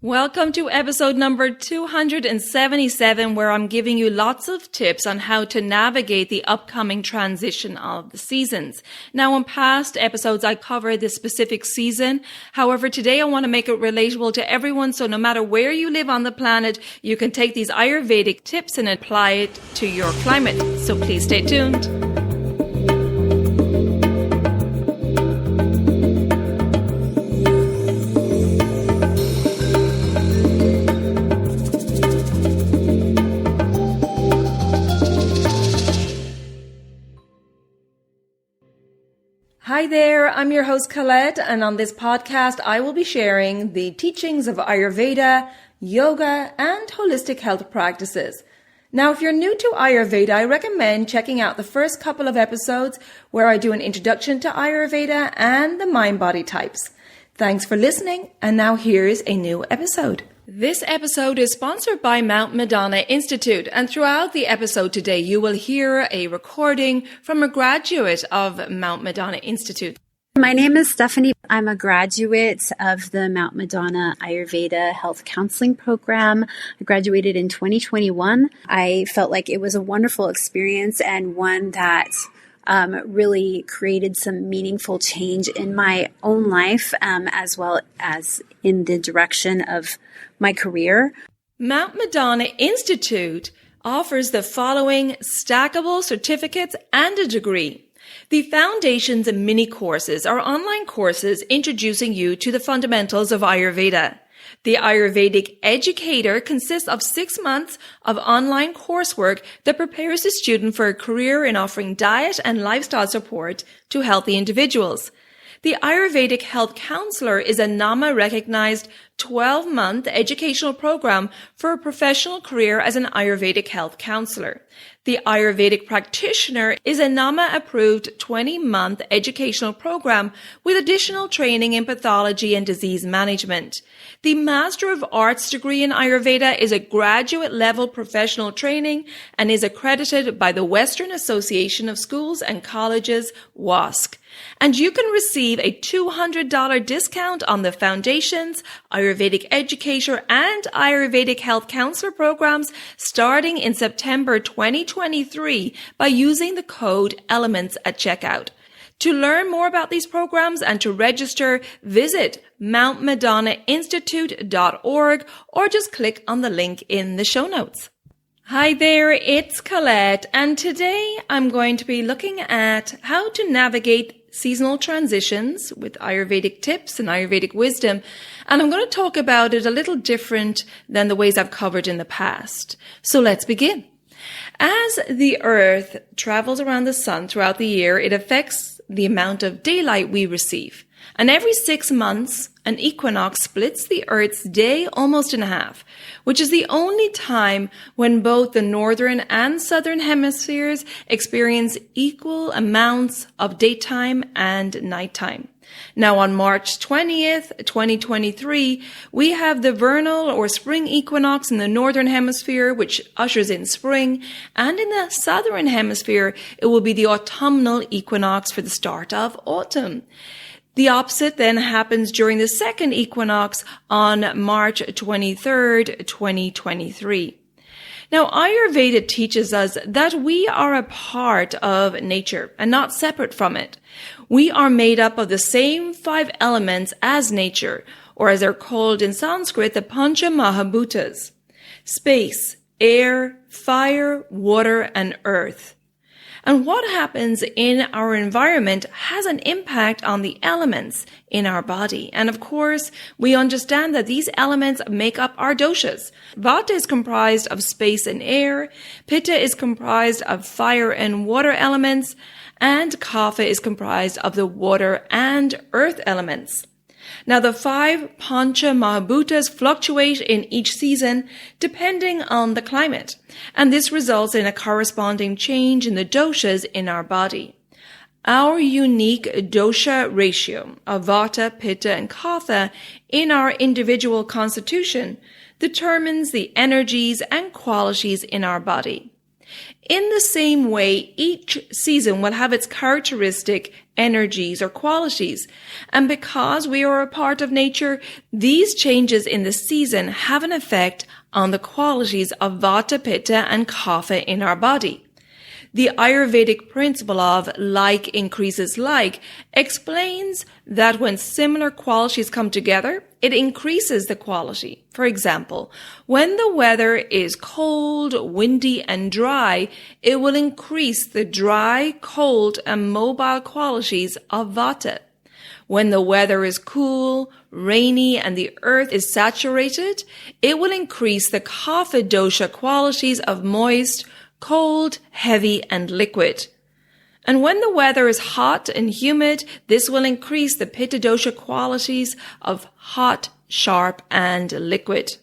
Welcome to episode number 277, where I'm giving you lots of tips on how to navigate the upcoming transition of the seasons. Now, in past episodes, I covered the specific season. However, today I want to make it relatable to everyone. So no matter where you live on the planet, you can take these Ayurvedic tips and apply it to your climate. So please stay tuned. Hi there, I'm your host Colette, and on this podcast I will be sharing the teachings of Ayurveda, yoga, and holistic health practices. Now, if you're new to Ayurveda, I recommend checking out the first couple of episodes where I do an introduction to Ayurveda and the mind-body types. Thanks for listening, and now here's a new episode. This episode is sponsored by Mount Madonna Institute, and throughout the episode today you will hear a recording from a graduate of Mount Madonna Institute. My name is Stephanie. I'm a graduate of the Mount Madonna Ayurveda Health Counseling Program. I graduated in 2021. I felt like it was a wonderful experience and one that really created some meaningful change in my own life, as well as in the direction of my career. Mount Madonna Institute offers the following stackable certificates and a degree. The Foundations and Mini Courses are online courses introducing you to the fundamentals of Ayurveda. The Ayurvedic Educator consists of 6 months of online coursework that prepares the student for a career in offering diet and lifestyle support to healthy individuals. The Ayurvedic Health Counselor is a NAMA-recognized 12-month educational program for a professional career as an Ayurvedic health counselor. The Ayurvedic Practitioner is a NAMA-approved 20-month educational program with additional training in pathology and disease management. The Master of Arts degree in Ayurveda is a graduate-level professional training and is accredited by the Western Association of Schools and Colleges, WASC. And you can receive a $200 discount on the Foundations, Ayurvedic Educator, and Ayurvedic Health Counselor programs starting in September 2023 by using the code ELEMENTS at checkout. To learn more about these programs and to register, visit mountmadonnainstitute.org or just click on the link in the show notes. Hi there, it's Colette, and today I'm going to be looking at how to navigate seasonal transitions with Ayurvedic tips and Ayurvedic wisdom, and I'm going to talk about it a little different than the ways I've covered in the past. So let's begin. As the Earth travels around the sun throughout the year, it affects the amount of daylight we receive. And every 6 months, an equinox splits the Earth's day almost in half, which is the only time when both the northern and southern hemispheres experience equal amounts of daytime and nighttime. Now, on March 20th, 2023, we have the vernal or spring equinox in the northern hemisphere, which ushers in spring, and in the southern hemisphere, it will be the autumnal equinox for the start of autumn. The opposite then happens during the second equinox on March 23rd, 2023. Now, Ayurveda teaches us that we are a part of nature and not separate from it. We are made up of the same 5 elements as nature, or as they're called in Sanskrit, the panchamahabhoutas: space, air, fire, water, and earth. And what happens in our environment has an impact on the elements in our body. And of course, we understand that these elements make up our doshas. Vata is comprised of space and air, Pitta is comprised of fire and water elements, and Kapha is comprised of the water and earth elements. Now, the 5 panchamahabhoutas fluctuate in each season depending on the climate, and this results in a corresponding change in the doshas in our body. Our unique dosha ratio of Vata, Pitta, and Kapha in our individual constitution determines the energies and qualities in our body. In the same way, each season will have its characteristic energies or qualities. And because we are a part of nature, these changes in the season have an effect on the qualities of Vata, Pitta and Kapha in our body. The Ayurvedic principle of like increases like explains that when similar qualities come together, it increases the quality. For example, when the weather is cold, windy, and dry, it will increase the dry, cold, and mobile qualities of Vata. When the weather is cool, rainy, and the earth is saturated, it will increase the Kapha dosha qualities of moist, cold, heavy, and liquid. And when the weather is hot and humid, this will increase the Pitta dosha qualities of hot, sharp, and liquid.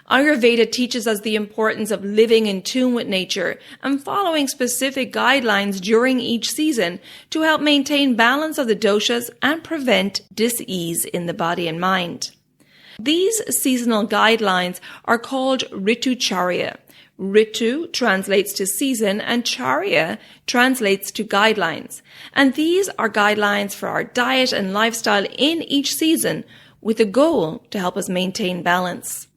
Ayurveda teaches us the importance of living in tune with nature and following specific guidelines during each season to help maintain balance of the doshas and prevent dis-ease in the body and mind. These seasonal guidelines are called Ritucharya. Ritu translates to season and Charya translates to guidelines. And these are guidelines for our diet and lifestyle in each season with the goal to help us maintain balance.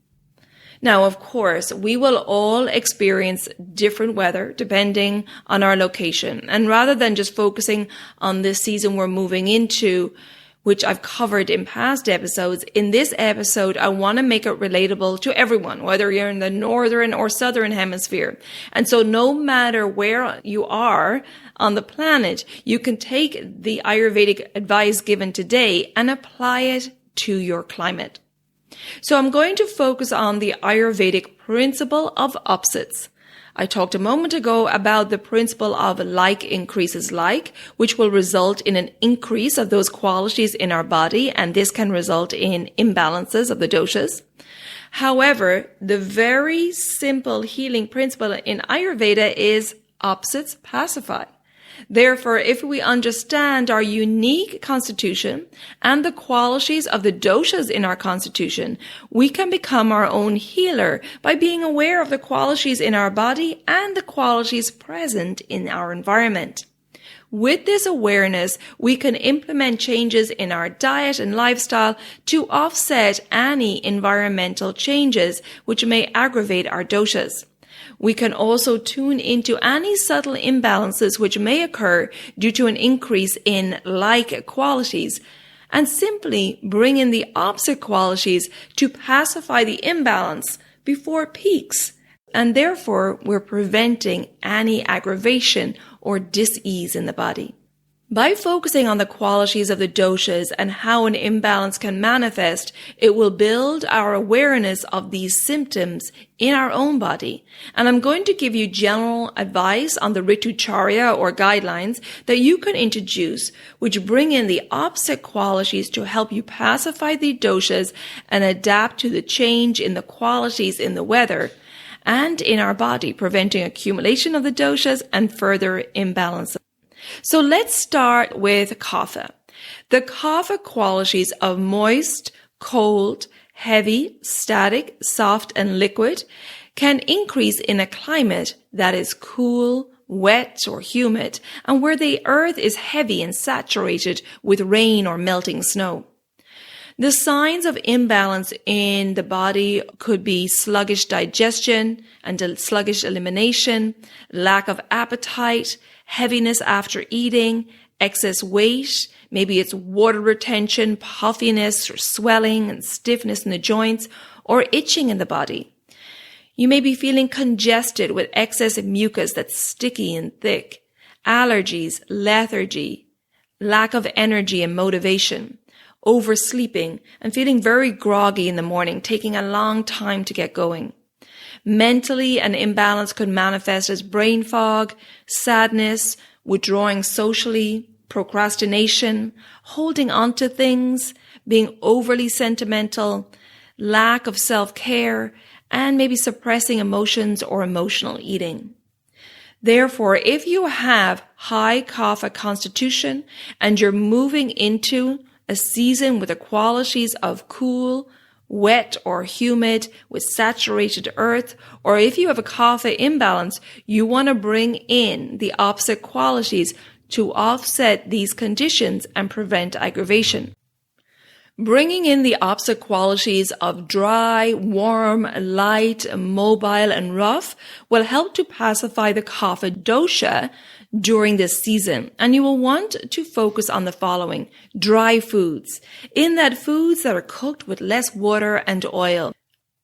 Now, of course, we will all experience different weather depending on our location. And rather than just focusing on this season we're moving into, which I've covered in past episodes, in this episode, I want to make it relatable to everyone, whether you're in the northern or southern hemisphere. And so no matter where you are on the planet, you can take the Ayurvedic advice given today and apply it to your climate. So I'm going to focus on the Ayurvedic principle of opposites. I talked a moment ago about the principle of like increases like, which will result in an increase of those qualities in our body, and this can result in imbalances of the doshas. However, the very simple healing principle in Ayurveda is opposites pacify. Therefore, if we understand our unique constitution and the qualities of the doshas in our constitution, we can become our own healer by being aware of the qualities in our body and the qualities present in our environment. With this awareness, we can implement changes in our diet and lifestyle to offset any environmental changes which may aggravate our doshas. We can also tune into any subtle imbalances which may occur due to an increase in like qualities and simply bring in the opposite qualities to pacify the imbalance before it peaks. And therefore, we're preventing any aggravation or dis-ease in the body. By focusing on the qualities of the doshas and how an imbalance can manifest, it will build our awareness of these symptoms in our own body. And I'm going to give you general advice on the Ritucharya or guidelines that you can introduce, which bring in the opposite qualities to help you pacify the doshas and adapt to the change in the qualities in the weather and in our body, preventing accumulation of the doshas and further imbalance. So let's start with Kapha. The Kapha qualities of moist, cold, heavy, static, soft, and liquid can increase in a climate that is cool, wet, or humid, and where the earth is heavy and saturated with rain or melting snow. The signs of imbalance in the body could be sluggish digestion and sluggish elimination, lack of appetite, heaviness after eating, excess weight, maybe it's water retention, puffiness or swelling and stiffness in the joints, or itching in the body. You may be feeling congested with excess mucus that's sticky and thick, allergies, lethargy, lack of energy and motivation, oversleeping, and feeling very groggy in the morning, taking a long time to get going. Mentally, an imbalance could manifest as brain fog, sadness, withdrawing socially, procrastination, holding on to things, being overly sentimental, lack of self-care, and maybe suppressing emotions or emotional eating. Therefore, if you have high Kapha constitution and you're moving into a season with the qualities of cool, wet or humid with saturated earth, or if you have a kapha imbalance, you want to bring in the opposite qualities to offset these conditions and prevent aggravation. Bringing in the opposite qualities of dry, warm, light, mobile, and rough will help to pacify the kapha dosha during this season. And you will want to focus on the following: dry foods, in that foods that are cooked with less water and oil.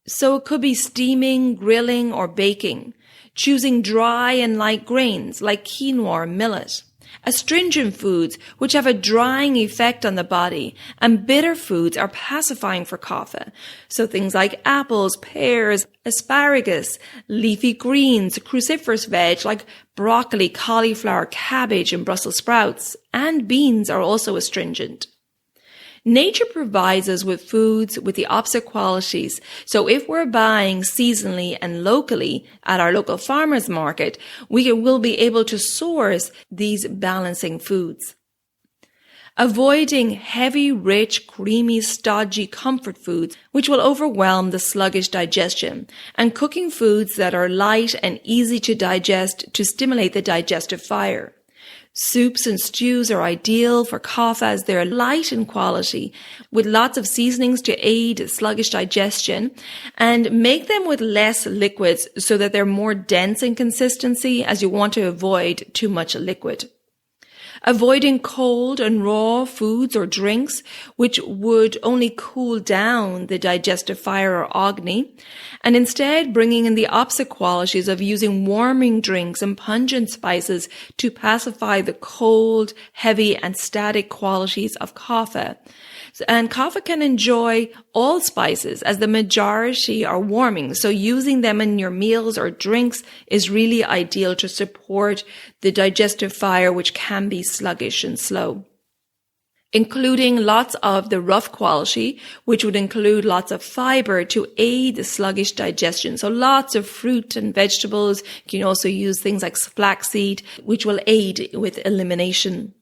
So it could be steaming, grilling, or baking. Choosing dry and light grains like quinoa or millet. Astringent foods, which have a drying effect on the body, and bitter foods are pacifying for kapha. So things like apples, pears, asparagus, leafy greens, cruciferous veg like broccoli, cauliflower, cabbage, and Brussels sprouts, and beans are also astringent. Nature provides us with foods with the opposite qualities. So if we're buying seasonally and locally at our local farmers market, we will be able to source these balancing foods. Avoiding heavy, rich, creamy, stodgy comfort foods, which will overwhelm the sluggish digestion, and cooking foods that are light and easy to digest to stimulate the digestive fire. Soups and stews are ideal for kapha as they're light in quality, with lots of seasonings to aid sluggish digestion, and make them with less liquids so that they're more dense in consistency, as you want to avoid too much liquid. Avoiding cold and raw foods or drinks, which would only cool down the digestive fire or agni, and instead bringing in the opposite qualities of using warming drinks and pungent spices to pacify the cold, heavy, and static qualities of kapha. And kapha can enjoy all spices as the majority are warming, so using them in your meals or drinks is really ideal to support the digestive fire, which can be sluggish and slow. Including lots of the rough quality, which would include lots of fiber to aid the sluggish digestion. So lots of fruit and vegetables. You can also use things like flaxseed, which will aid with elimination.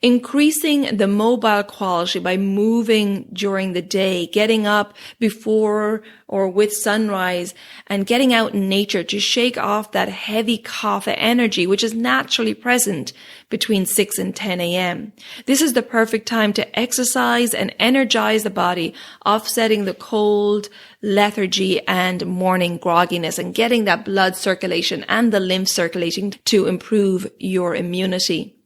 Increasing the mobile quality by moving during the day, getting up before or with sunrise, and getting out in nature to shake off that heavy kapha energy, which is naturally present between 6 and 10 a.m. This is the perfect time to exercise and energize the body, offsetting the cold, lethargy, and morning grogginess, and getting that blood circulation and the lymph circulating to improve your immunity.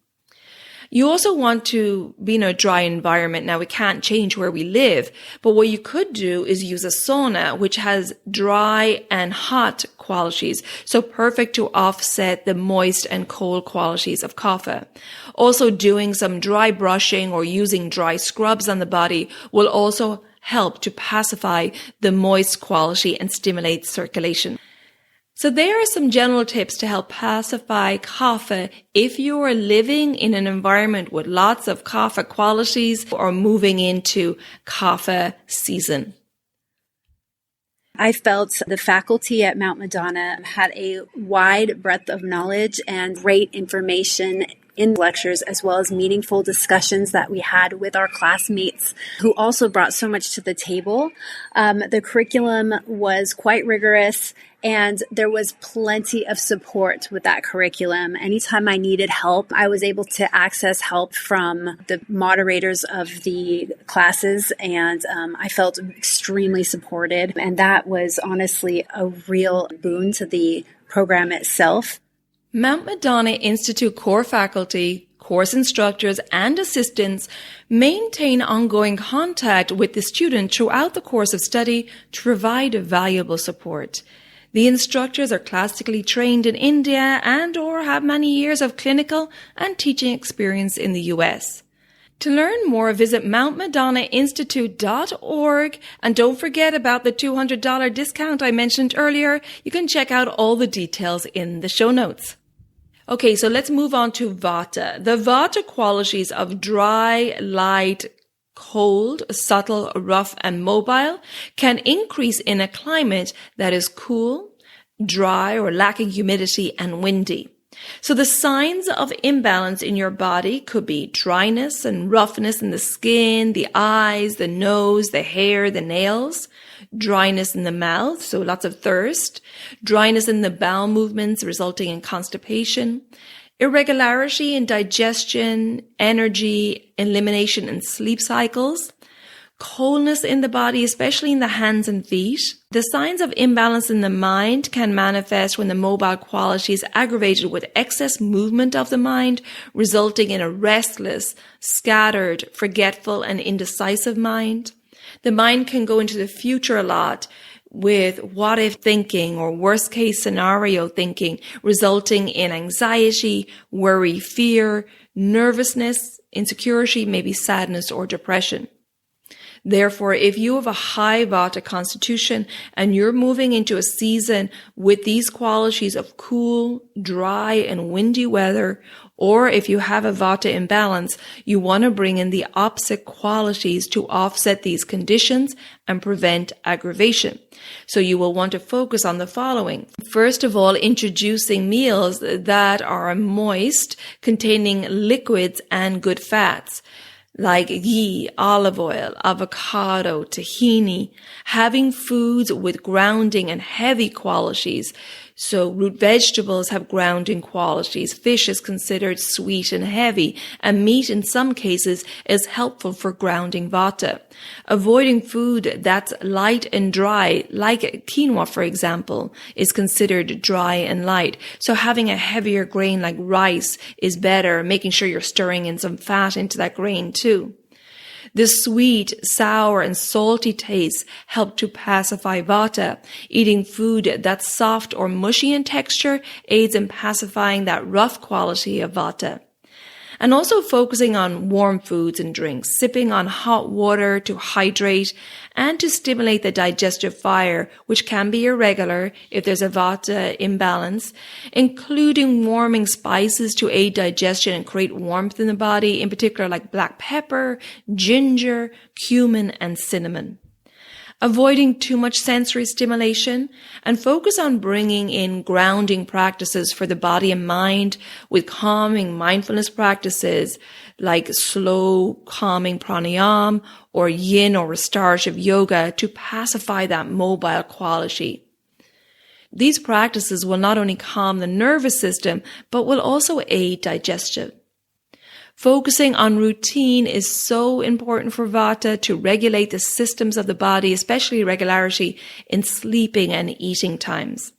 You also want to be in a dry environment. Now, we can't change where we live, but what you could do is use a sauna, which has dry and hot qualities, so perfect to offset the moist and cold qualities of kapha. Also, doing some dry brushing or using dry scrubs on the body will also help to pacify the moist quality and stimulate circulation. So there are some general tips to help pacify kapha if you are living in an environment with lots of kapha qualities or moving into kapha season. I felt the faculty at Mount Madonna had a wide breadth of knowledge and great information in lectures, as well as meaningful discussions that we had with our classmates who also brought so much to the table. The curriculum was quite rigorous, and there was plenty of support with that curriculum. Anytime I needed help, I was able to access help from the moderators of the classes, and I felt extremely supported. And that was honestly a real boon to the program itself. Mount Madonna Institute core faculty, course instructors, and assistants maintain ongoing contact with the student throughout the course of study to provide valuable support. The instructors are classically trained in India and or have many years of clinical and teaching experience in the US. To learn more, visit mountmadonnainstitute.org, and don't forget about the $200 discount I mentioned earlier. You can check out all the details in the show notes. Okay, so let's move on to Vata. The Vata qualities of dry, light, cold, subtle, rough, and mobile can increase in a climate that is cool, dry, or lacking humidity and windy. So the signs of imbalance in your body could be dryness and roughness in the skin, the eyes, the nose, the hair, the nails, dryness in the mouth, so lots of thirst, dryness in the bowel movements resulting in constipation, irregularity in digestion, energy, elimination, and sleep cycles, coldness in the body, especially in the hands and feet. The signs of imbalance in the mind can manifest when the mobile quality is aggravated with excess movement of the mind, resulting in a restless, scattered, forgetful, and indecisive mind. The mind can go into the future a lot with what if thinking or worst case scenario thinking, resulting in anxiety, worry, fear, nervousness, insecurity, maybe sadness or depression. Therefore, if you have a high Vata constitution and you're moving into a season with these qualities of cool, dry, and windy weather, or if you have a Vata imbalance, you want to bring in the opposite qualities to offset these conditions and prevent aggravation. So you will want to focus on the following. First of all, introducing meals that are moist, containing liquids and good fats, like ghee, olive oil, avocado, tahini, having foods with grounding and heavy qualities. So root vegetables have grounding qualities. Fish is considered sweet and heavy, and meat in some cases is helpful for grounding Vata. Avoiding food that's light and dry, like quinoa, for example, is considered dry and light. So having a heavier grain like rice is better, making sure you're stirring in some fat into that grain too. The sweet, sour, and salty tastes help to pacify Vata. Eating food that's soft or mushy in texture aids in pacifying that rough quality of Vata. And also focusing on warm foods and drinks, sipping on hot water to hydrate and to stimulate the digestive fire, which can be irregular if there's a Vata imbalance, including warming spices to aid digestion and create warmth in the body, in particular like black pepper, ginger, cumin, and cinnamon. Avoiding too much sensory stimulation, and focus on bringing in grounding practices for the body and mind with calming mindfulness practices like slow calming pranayama or yin or restorative yoga to pacify that mobile quality. These practices will not only calm the nervous system, but will also aid digestion. Focusing on routine is so important for Vata to regulate the systems of the body, especially regularity in sleeping and eating times.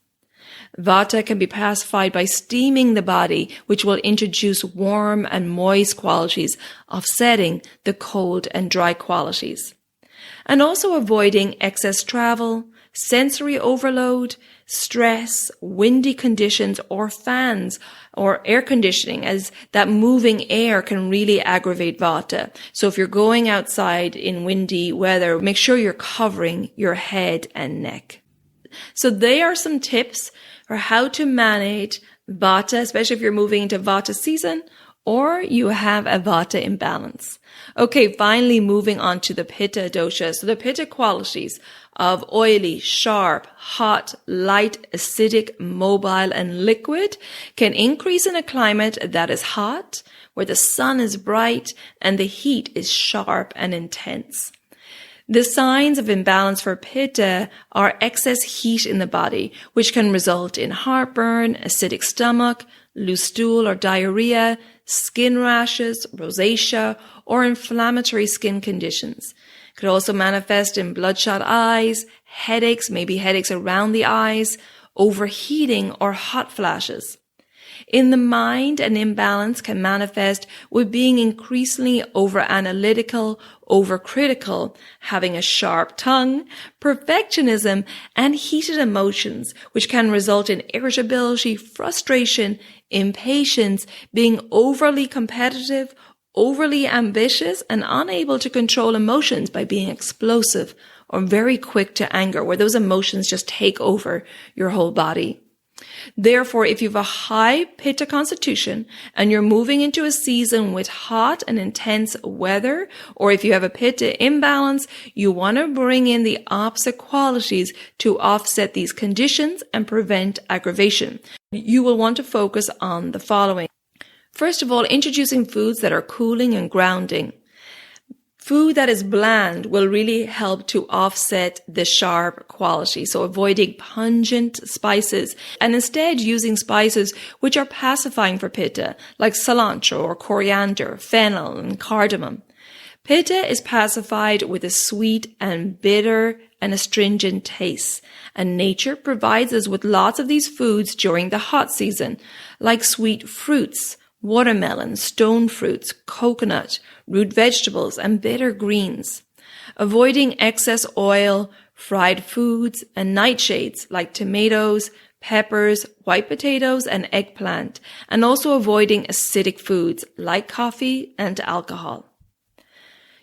Vata can be pacified by steaming the body, which will introduce warm and moist qualities, offsetting the cold and dry qualities. And also avoiding excess travel, sensory overload, stress, windy conditions, or fans or air conditioning, as that moving air can really aggravate Vata. So if you're going outside in windy weather, make sure you're covering your head and neck. So they are some tips for how to manage Vata, especially if you're moving into Vata season or you have a Vata imbalance. Okay, finally moving on to the Pitta dosha. So the Pitta qualities of oily, sharp, hot, light, acidic, mobile, and liquid can increase in a climate that is hot, where the sun is bright and the heat is sharp and intense. The signs of imbalance for Pitta are excess heat in the body, which can result in heartburn, acidic stomach, loose stool or diarrhea, skin rashes, rosacea, or inflammatory skin conditions. It could also manifest in bloodshot eyes, headaches, maybe headaches around the eyes, overheating, or hot flashes. In the mind, an imbalance can manifest with being increasingly over-analytical, over-critical, having a sharp tongue, perfectionism, and heated emotions, which can result in irritability, frustration, impatience, being overly competitive, overly ambitious, and unable to control emotions by being explosive or very quick to anger, where those emotions just take over your whole body. Therefore, if you have a high Pitta constitution and you're moving into a season with hot and intense weather, or if you have a Pitta imbalance, you want to bring in the opposite qualities to offset these conditions and prevent aggravation. you will want to focus on the following. First of all, introducing foods that are cooling and grounding. Food that is bland will really help to offset the sharp quality. So avoiding pungent spices and instead using spices which are pacifying for Pitta, like cilantro or coriander, fennel and cardamom. Pitta is pacified with a sweet and bitter and astringent taste. And nature provides us with lots of these foods during the hot season, like sweet fruits, watermelon, stone fruits, coconut, root vegetables, and bitter greens. Avoiding excess oil, fried foods, and nightshades like tomatoes, peppers, white potatoes, and eggplant, and also avoiding acidic foods like coffee and alcohol.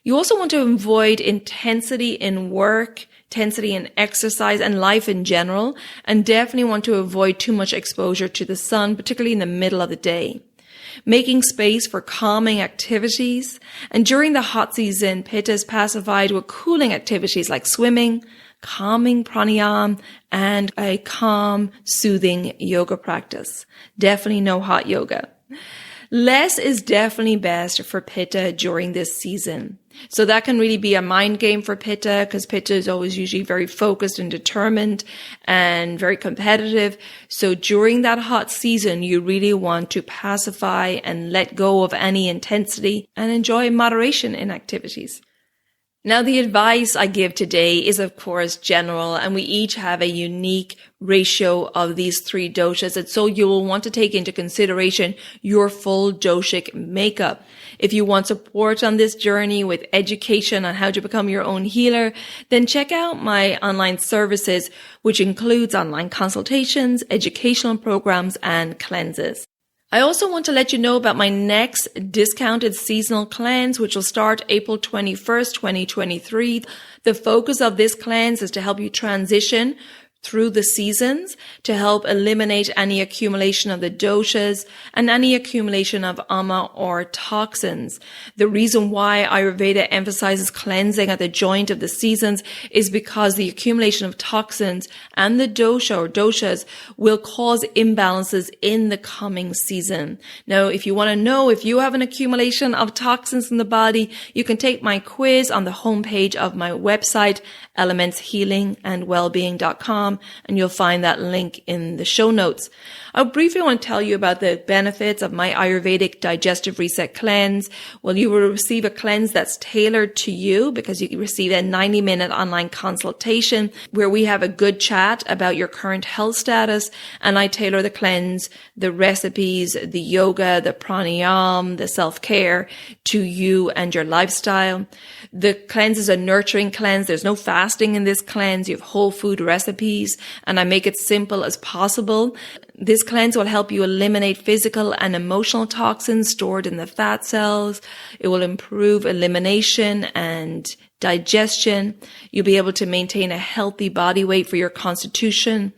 You also want to avoid intensity in work, intensity in exercise and life in general, and definitely want to avoid too much exposure to the sun, particularly in the middle of the day. Making space for calming activities. And during the hot season, Pitta is pacified with cooling activities like swimming, calming pranayama, and a calm, soothing yoga practice. Definitely no hot yoga. Less is definitely best for Pitta during this season. So that can really be a mind game for Pitta, because Pitta is always usually very focused and determined and very competitive. So during that hot season, you really want to pacify and let go of any intensity and enjoy moderation in activities. Now, the advice I give today is, of course, general, and we each have a unique ratio of these three doshas. And so you will want to take into consideration your full doshic makeup. If you want support on this journey with education on how to become your own healer, then check out my online services, which includes online consultations, educational programs, and cleanses. I also want to let you know about my next discounted seasonal cleanse, which will start April 21st, 2023. The focus of this cleanse is to help you transition through the seasons, to help eliminate any accumulation of the doshas and any accumulation of ama or toxins. The reason why Ayurveda emphasizes cleansing at the joint of the seasons is because the accumulation of toxins and the dosha or doshas will cause imbalances in the coming season. Now, if you want to know if you have an accumulation of toxins in the body, you can take my quiz on the homepage of my website, elementshealingandwellbeing.com, and you'll find that link in the show notes. I briefly want to tell you about the benefits of my Ayurvedic Digestive Reset Cleanse. Well, you will receive a cleanse that's tailored to you because you receive a 90-minute online consultation where we have a good chat about your current health status, and I tailor the cleanse, the recipes, the yoga, the pranayama, the self-care to you and your lifestyle. The cleanse is a nurturing cleanse. There's no fasting in this cleanse. You have whole food recipes, and I make it simple as possible. This cleanse will help you eliminate physical and emotional toxins stored in the fat cells. It will improve elimination and digestion. You'll be able to maintain a healthy body weight for your constitution.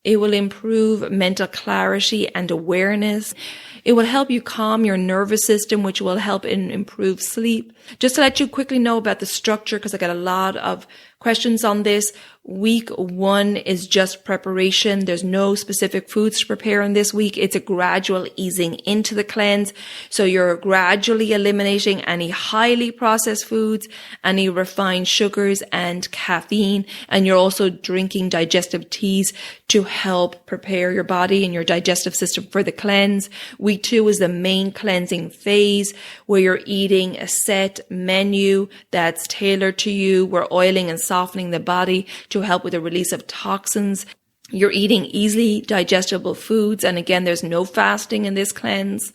It will improve mental clarity and awareness. It will help you calm your nervous system, which will help improve sleep. Just to let you quickly know about the structure, because I got a lot of questions on this. Week 1 is just preparation. There's no specific foods to prepare in this week. It's a gradual easing into the cleanse. So you're gradually eliminating any highly processed foods, any refined sugars and caffeine. And you're also drinking digestive teas to help prepare your body and your digestive system for the cleanse. Week 2 is the main cleansing phase where you're eating a set menu that's tailored to you. We're oiling and softening the body to help with the release of toxins. You're eating easily digestible foods. And again, there's no fasting in this cleanse.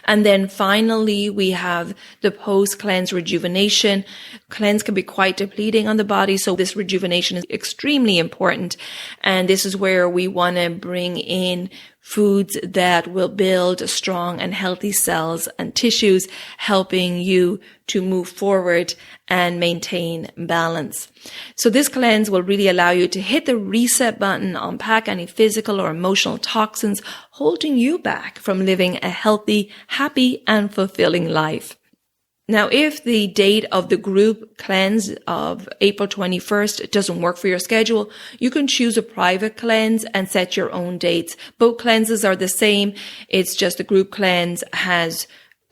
And then finally, we have the post-cleanse rejuvenation. Cleanse can be quite depleting on the body, so this rejuvenation is extremely important. And this is where we want to bring in foods that will build strong and healthy cells and tissues, helping you to move forward and maintain balance. So this cleanse will really allow you to hit the reset button, unpack any physical or emotional toxins holding you back from living a healthy, happy, and fulfilling life. Now, if the date of the group cleanse of April 21st doesn't work for your schedule, you can choose a private cleanse and set your own dates. Both cleanses are the same. It's just the group cleanse has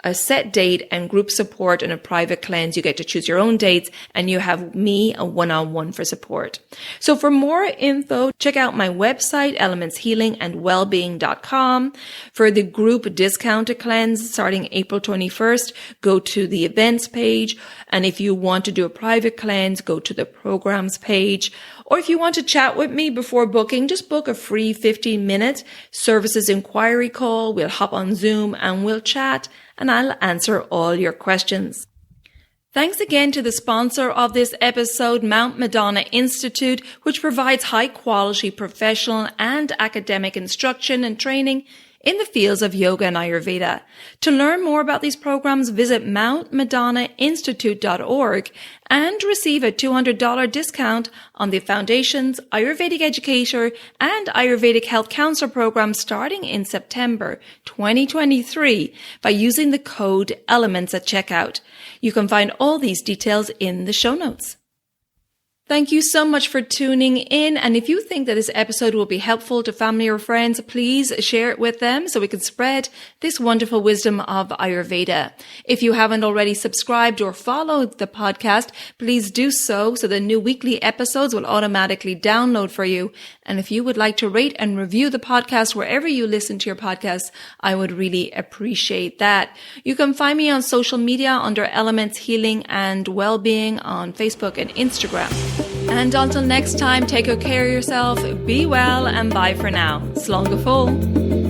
a set date and group support, and a private cleanse, you get to choose your own dates, and you have me a one-on-one for support. So for more info, check out my website, elementshealingandwellbeing.com. For the group discounted cleanse starting April 21st, go to the events page. And if you want to do a private cleanse, go to the programs page. Or if you want to chat with me before booking, just book a free 15-minute Services Enquiry Call. We'll hop on Zoom and we'll chat, and I'll answer all your questions. Thanks again to the sponsor of this episode, Mount Madonna Institute, which provides high-quality professional and academic instruction and training in the fields of yoga and Ayurveda. To learn more about these programs, visit mountmadonnainstitute.org and receive a $200 discount on the Foundation's Ayurvedic Educator and Ayurvedic Health Counselor program starting in September 2023 by using the code ELEMENTS at checkout. You can find all these details in the show notes. Thank you so much for tuning in. And if you think that this episode will be helpful to family or friends, please share it with them so we can spread this wonderful wisdom of Ayurveda. If you haven't already subscribed or followed the podcast, please do so the new weekly episodes will automatically download for you. And if you would like to rate and review the podcast wherever you listen to your podcasts, I would really appreciate that. You can find me on social media under Elements Healing and Wellbeing on Facebook and Instagram. And until next time, take good care of yourself, be well, and bye for now. Slán go fóill.